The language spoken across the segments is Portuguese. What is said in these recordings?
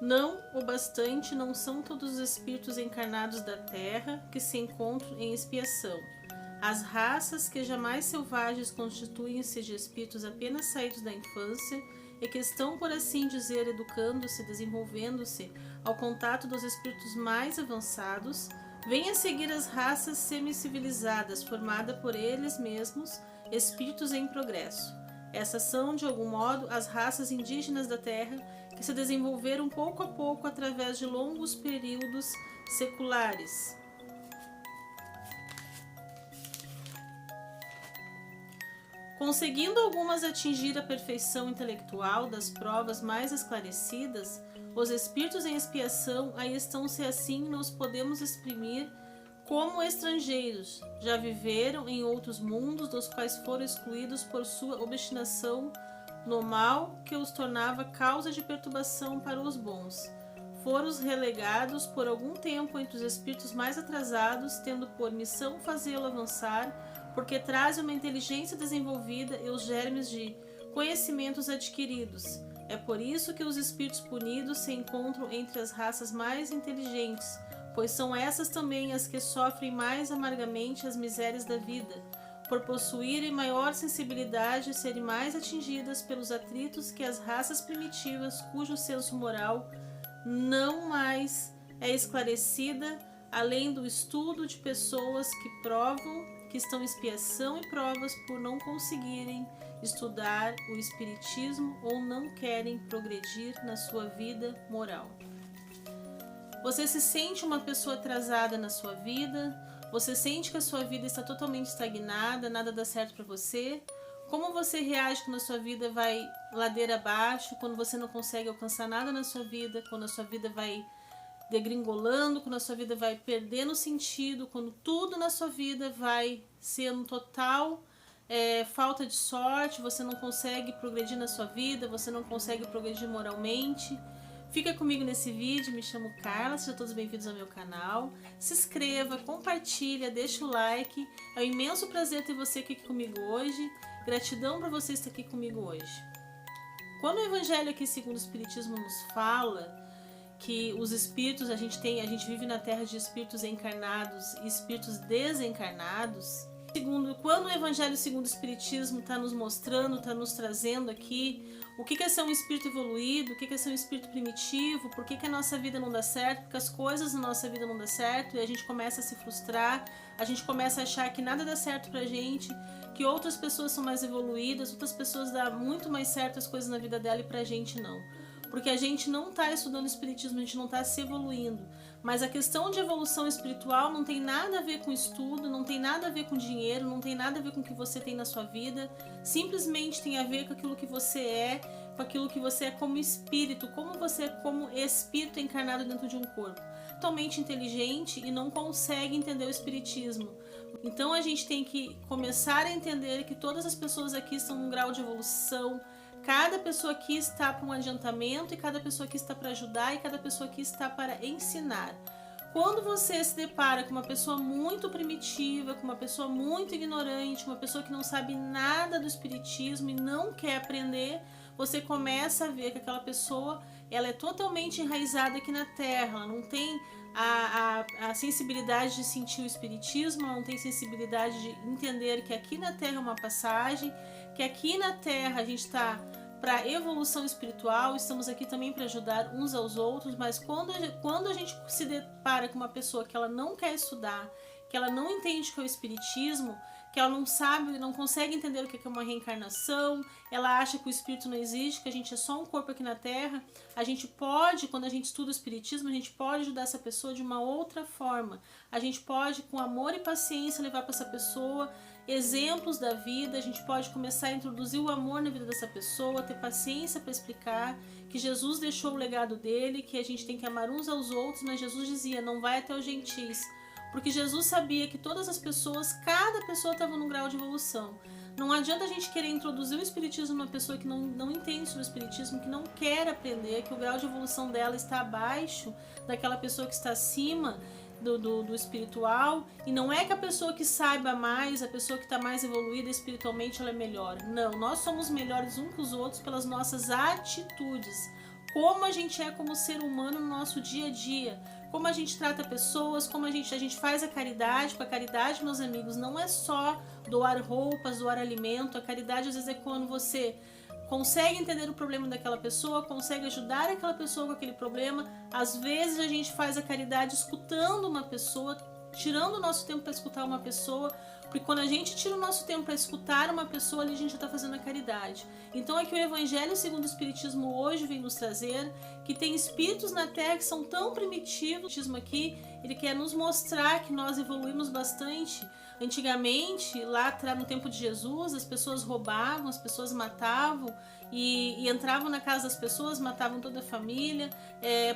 Não o bastante, não são todos os espíritos encarnados da Terra que se encontram em expiação. As raças que jamais selvagens constituem-se de espíritos apenas saídos da infância e que estão, por assim dizer, educando-se, desenvolvendo-se ao contato dos espíritos mais avançados, vêm a seguir as raças semi-civilizadas formadas por eles mesmos, espíritos em progresso. Essas são, de algum modo, as raças indígenas da Terra que se desenvolveram pouco a pouco através de longos períodos seculares. Conseguindo algumas atingir a perfeição intelectual das provas mais esclarecidas, os espíritos em expiação aí estão, se assim nos podemos exprimir, como estrangeiros, já viveram em outros mundos dos quais foram excluídos por sua obstinação no mal que os tornava causa de perturbação para os bons. Foram relegados por algum tempo entre os espíritos mais atrasados, tendo por missão fazê-lo avançar, porque traz uma inteligência desenvolvida e os germes de conhecimentos adquiridos. É por isso que os espíritos punidos se encontram entre as raças mais inteligentes, pois são essas também as que sofrem mais amargamente as misérias da vida, por possuírem maior sensibilidade e serem mais atingidas pelos atritos que as raças primitivas, cujo senso moral não mais é esclarecida, além do estudo de pessoas que provam que estão em expiação e provas por não conseguirem estudar o espiritismo ou não querem progredir na sua vida moral. Você se sente uma pessoa atrasada na sua vida? Você sente que a sua vida está totalmente estagnada, nada dá certo para você? Como você reage quando a sua vida vai ladeira abaixo, quando você não consegue alcançar nada na sua vida, quando a sua vida vai degringolando, quando a sua vida vai perdendo sentido, quando tudo na sua vida vai ser um total falta de sorte, você não consegue progredir na sua vida, você não consegue progredir moralmente? Fica comigo nesse vídeo, me chamo Carla, sejam todos bem-vindos ao meu canal. Se inscreva, compartilha, deixa o like. É um imenso prazer ter você aqui comigo hoje. Gratidão por você estar aqui comigo hoje. Quando o Evangelho aqui segundo o Espiritismo nos fala que os espíritos, a gente vive na terra de espíritos encarnados e espíritos desencarnados, quando o Evangelho segundo o Espiritismo está nos mostrando, está nos trazendo aqui o que é ser um espírito evoluído, o que é ser um espírito primitivo, por que a nossa vida não dá certo, porque as coisas na nossa vida não dão certo e a gente começa a se frustrar, a gente começa a achar que nada dá certo pra gente, que outras pessoas são mais evoluídas, outras pessoas dão muito mais certo as coisas na vida dela e pra gente não. Porque a gente não está estudando espiritismo, a gente não está se evoluindo. Mas a questão de evolução espiritual não tem nada a ver com estudo, não tem nada a ver com dinheiro, não tem nada a ver com o que você tem na sua vida. Simplesmente tem a ver com aquilo que você é, com aquilo que você é como espírito, como você é como espírito encarnado dentro de um corpo. Totalmente inteligente e não consegue entender o espiritismo. Então a gente tem que começar a entender que todas as pessoas aqui estão num grau de evolução. Cada pessoa aqui está para um adiantamento e cada pessoa aqui está para ajudar e cada pessoa aqui está para ensinar. Quando você se depara com uma pessoa muito primitiva, com uma pessoa muito ignorante, uma pessoa que não sabe nada do espiritismo e não quer aprender, você começa a ver que aquela pessoa ela é totalmente enraizada aqui na Terra, ela não tem a sensibilidade de sentir o espiritismo, ela não tem sensibilidade de entender que aqui na Terra é uma passagem, que aqui na Terra a gente está para evolução espiritual, estamos aqui também para ajudar uns aos outros, mas quando a gente se depara com uma pessoa que ela não quer estudar, que ela não entende o que é o espiritismo, que ela não sabe, não consegue entender o que é uma reencarnação, ela acha que o espírito não existe, que a gente é só um corpo aqui na Terra, a gente pode, quando a gente estuda o espiritismo, a gente pode ajudar essa pessoa de uma outra forma. A gente pode, com amor e paciência, levar para essa pessoa exemplos da vida, a gente pode começar a introduzir o amor na vida dessa pessoa, ter paciência para explicar que Jesus deixou o legado dele, que a gente tem que amar uns aos outros, mas Jesus dizia, não vai até os gentis. Porque Jesus sabia que todas as pessoas, cada pessoa estava num grau de evolução. Não adianta a gente querer introduzir o espiritismo numa pessoa que não entende sobre o espiritismo, que não quer aprender, que o grau de evolução dela está abaixo daquela pessoa que está acima do espiritual. E não é que a pessoa que saiba mais, a pessoa que está mais evoluída espiritualmente, ela é melhor. Não, nós somos melhores uns que os outros pelas nossas atitudes. como a gente é como ser humano no nosso dia a dia, como a gente trata pessoas, como a gente faz a caridade. Com a caridade, meus amigos, não é só doar roupas, doar alimento. A caridade às vezes é quando você consegue entender o problema daquela pessoa, consegue ajudar aquela pessoa com aquele problema. Às vezes a gente faz a caridade escutando uma pessoa, tirando o nosso tempo para escutar uma pessoa, porque quando a gente tira o nosso tempo para escutar uma pessoa, ali a gente já está fazendo a caridade. Então é que o Evangelho segundo o Espiritismo hoje vem nos trazer, que tem espíritos na Terra que são tão primitivos. O Espiritismo aqui, ele quer nos mostrar que nós evoluímos bastante. Antigamente, lá no tempo de Jesus, as pessoas roubavam, as pessoas matavam e entravam na casa das pessoas, matavam toda a família,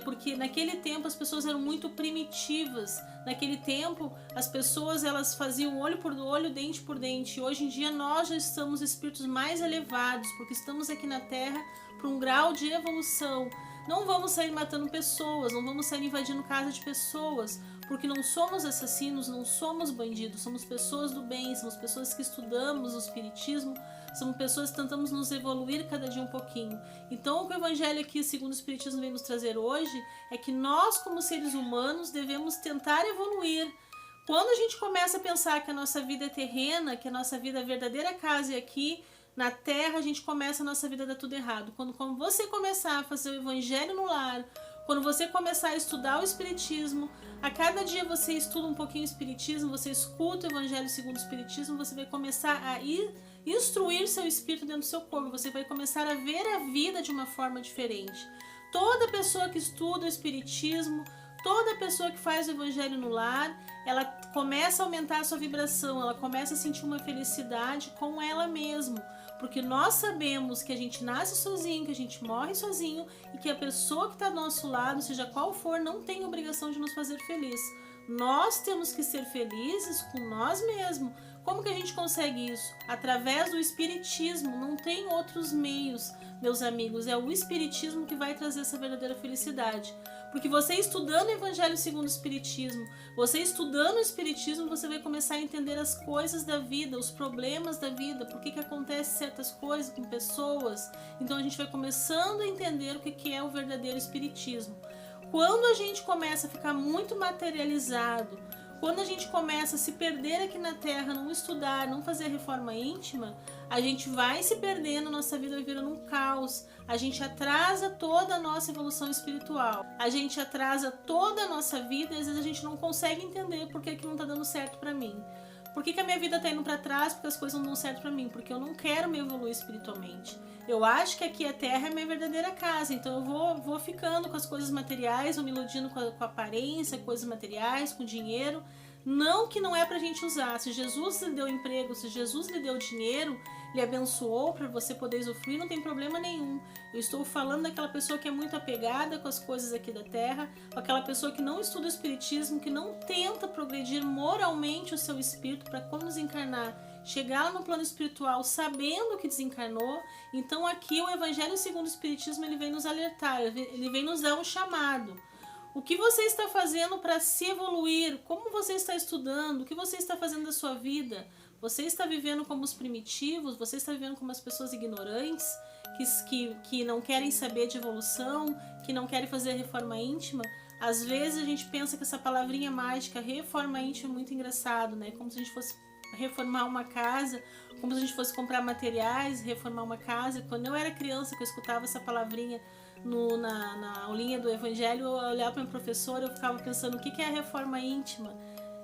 porque naquele tempo as pessoas eram muito primitivas. Naquele tempo as pessoas elas faziam olho por olho, dente por dente. Hoje em dia nós já estamos espíritos mais elevados, porque estamos aqui na Terra para um grau de evolução. Não vamos sair matando pessoas, não vamos sair invadindo casa de pessoas, porque não somos assassinos, não somos bandidos, somos pessoas do bem, somos pessoas que estudamos o Espiritismo, somos pessoas que tentamos nos evoluir cada dia um pouquinho. Então o que o Evangelho aqui, segundo o Espiritismo, vem nos trazer hoje, é que nós como seres humanos devemos tentar evoluir. Quando a gente começa a pensar que a nossa vida é terrena, que a nossa vida, a verdadeira casa é aqui, na Terra, a gente começa a nossa vida a dar tudo errado. Quando você começar a fazer o Evangelho no lar, quando você começar a estudar o Espiritismo, a cada dia você estuda um pouquinho o Espiritismo, você escuta o Evangelho segundo o Espiritismo, você vai começar a instruir seu espírito dentro do seu corpo, você vai começar a ver a vida de uma forma diferente. Toda pessoa que estuda o Espiritismo, toda pessoa que faz o Evangelho no lar, ela começa a aumentar a sua vibração, ela começa a sentir uma felicidade com ela mesma. Porque nós sabemos que a gente nasce sozinho, que a gente morre sozinho e que a pessoa que está do nosso lado, seja qual for, não tem obrigação de nos fazer feliz. Nós temos que ser felizes com nós mesmos. Como que a gente consegue isso? Através do Espiritismo, não tem outros meios, meus amigos. É o Espiritismo que vai trazer essa verdadeira felicidade. Porque você estudando o Evangelho segundo o Espiritismo, você estudando o Espiritismo, você vai começar a entender as coisas da vida, os problemas da vida, por que acontecem certas coisas com pessoas. Então a gente vai começando a entender o que é o verdadeiro Espiritismo. Quando a gente começa a ficar muito materializado, quando a gente começa a se perder aqui na Terra, não estudar, não fazer a reforma íntima, a gente vai se perdendo, nossa vida vai virando um caos. A gente atrasa toda a nossa evolução espiritual. A gente atrasa toda a nossa vida e às vezes a gente não consegue entender por que aquilo não está dando certo para mim. Por que a minha vida está indo para trás? Porque as coisas não dão certo para mim. Porque eu não quero me evoluir espiritualmente. Eu acho que aqui a Terra é a minha verdadeira casa. Então eu vou ficando com as coisas materiais, vou me iludindo com a aparência, coisas materiais, com dinheiro. Não que não é pra gente usar. Se Jesus lhe deu emprego, se Jesus lhe deu dinheiro, lhe abençoou para você poder usufruir, não tem problema nenhum. Eu estou falando daquela pessoa que é muito apegada com as coisas aqui da Terra, aquela pessoa que não estuda o Espiritismo, que não tenta progredir moralmente o seu espírito para quando desencarnar, chegar lá no plano espiritual sabendo que desencarnou. Então aqui o Evangelho segundo o Espiritismo ele vem nos alertar, ele vem nos dar um chamado. O que você está fazendo para se evoluir? Como você está estudando? O que você está fazendo da sua vida? Você está vivendo como os primitivos? Você está vivendo como as pessoas ignorantes? Que não querem saber de evolução? Que não querem fazer a reforma íntima? Às vezes a gente pensa que essa palavrinha mágica, reforma íntima, é muito engraçado, né? Como se a gente fosse reformar uma casa, como se a gente fosse comprar materiais, reformar uma casa. Quando eu era criança, que eu escutava essa palavrinha na aulinha do Evangelho, eu olhava para minha professora, eu ficava pensando o que é a reforma íntima.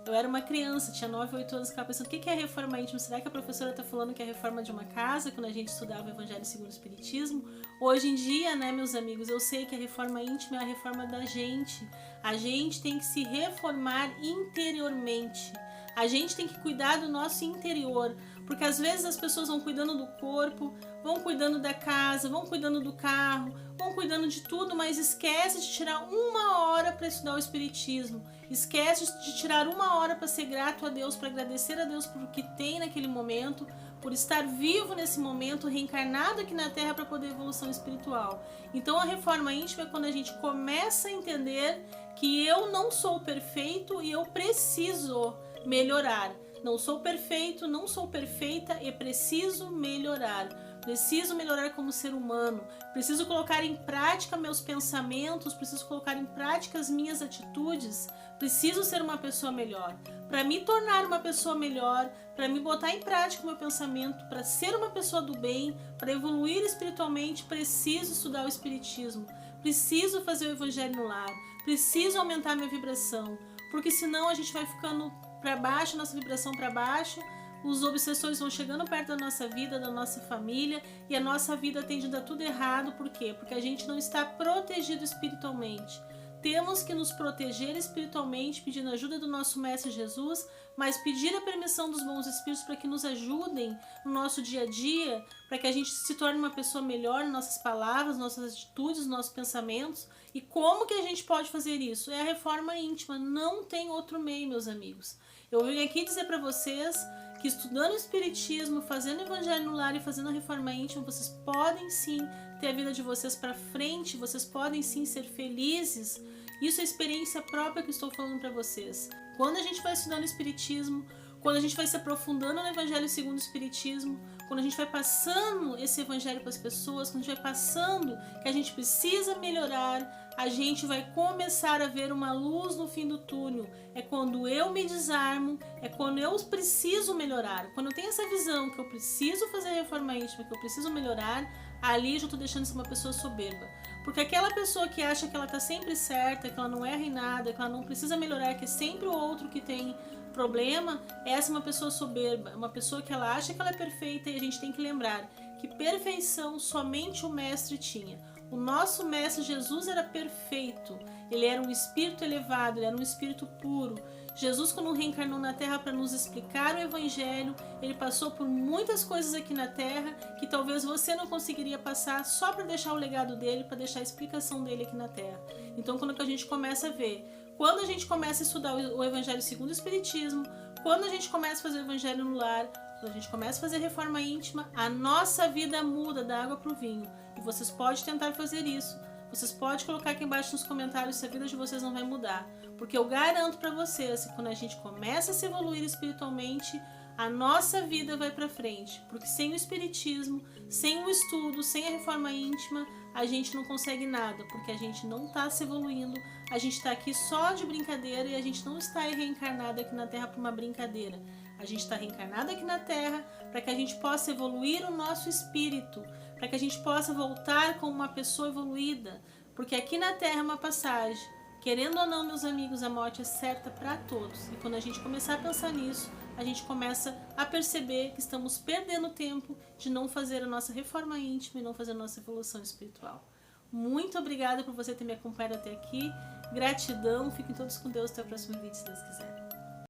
Eu era uma criança, tinha 9, 8 anos, ficava pensando o que é a reforma íntima. Será que a professora está falando que é a reforma de uma casa, quando a gente estudava o Evangelho segundo o Espiritismo? Hoje em dia, né, meus amigos, eu sei que a reforma íntima é a reforma da gente. A gente tem que se reformar interiormente. A gente tem que cuidar do nosso interior, porque às vezes as pessoas vão cuidando do corpo, vão cuidando da casa, vão cuidando do carro, vão cuidando de tudo, mas esquece de tirar uma hora para estudar o Espiritismo, esquece de tirar uma hora para ser grato a Deus, para agradecer a Deus por o que tem naquele momento, por estar vivo nesse momento, reencarnado aqui na Terra para poder evolução espiritual. Então a reforma íntima é quando a gente começa a entender que eu não sou perfeito e eu preciso melhorar. Não sou perfeito, não sou perfeita e preciso melhorar. preciso melhorar como ser humano, preciso colocar em prática meus pensamentos, preciso colocar em prática as minhas atitudes, preciso ser uma pessoa melhor. Para me tornar uma pessoa melhor, para me botar em prática o meu pensamento, para ser uma pessoa do bem, para evoluir espiritualmente, preciso estudar o Espiritismo, preciso fazer o Evangelho no lar, preciso aumentar minha vibração, porque senão a gente vai ficando para baixo, nossa vibração para baixo, os obsessores vão chegando perto da nossa vida, da nossa família, e a nossa vida tende a dar tudo errado. Por quê? Porque a gente não está protegido espiritualmente. Temos que nos proteger espiritualmente, pedindo ajuda do nosso Mestre Jesus, mas pedir a permissão dos bons espíritos para que nos ajudem no nosso dia a dia, para que a gente se torne uma pessoa melhor em nossas palavras, nossas atitudes, nossos pensamentos. E como que a gente pode fazer isso? É a reforma íntima, não tem outro meio, meus amigos. Eu vim aqui dizer para vocês que estudando o Espiritismo, fazendo o Evangelho no lar e fazendo a reforma íntima, vocês podem sim ter a vida de vocês para frente, vocês podem sim ser felizes. Isso é experiência própria que eu estou falando para vocês. Quando a gente vai estudando o Espiritismo, quando a gente vai se aprofundando no Evangelho segundo o Espiritismo, quando a gente vai passando esse Evangelho para as pessoas, quando a gente vai passando que a gente precisa melhorar, a gente vai começar a ver uma luz no fim do túnel. É quando eu me desarmo, é quando eu preciso melhorar. Quando eu tenho essa visão que eu preciso fazer a reforma íntima, que eu preciso melhorar, ali eu já estou deixando de ser uma pessoa soberba. Porque aquela pessoa que acha que ela está sempre certa, que ela não erra em nada, que ela não precisa melhorar, que é sempre o outro que tem problema, essa é uma pessoa soberba, uma pessoa que ela acha que ela é perfeita, e a gente tem que lembrar que perfeição somente o Mestre tinha. O nosso Mestre Jesus era perfeito, ele era um espírito elevado, ele era um espírito puro. Jesus, quando reencarnou na Terra para nos explicar o Evangelho, ele passou por muitas coisas aqui na Terra que talvez você não conseguiria passar, só para deixar o legado dele, para deixar a explicação dele aqui na Terra. Então, quando a gente começa a ver, quando a gente começa a estudar o Evangelho segundo o Espiritismo, quando a gente começa a fazer o Evangelho no lar, quando a gente começa a fazer reforma íntima, a nossa vida muda da água para o vinho. E vocês podem tentar fazer isso. Vocês podem colocar aqui embaixo nos comentários se a vida de vocês não vai mudar. Porque eu garanto para vocês que quando a gente começa a se evoluir espiritualmente, a nossa vida vai para frente. Porque sem o Espiritismo, sem o estudo, sem a reforma íntima, a gente não consegue nada. Porque a gente não está se evoluindo, a gente está aqui só de brincadeira e a gente não está reencarnado aqui na Terra para uma brincadeira. A gente está reencarnado aqui na Terra para que a gente possa evoluir o nosso espírito, para que a gente possa voltar como uma pessoa evoluída, porque aqui na Terra é uma passagem. Querendo ou não, meus amigos, a morte é certa para todos. E quando a gente começar a pensar nisso, a gente começa a perceber que estamos perdendo tempo de não fazer a nossa reforma íntima e não fazer a nossa evolução espiritual. Muito obrigada por você ter me acompanhado até aqui. Gratidão. Fiquem todos com Deus. Até o próximo vídeo, se Deus quiser.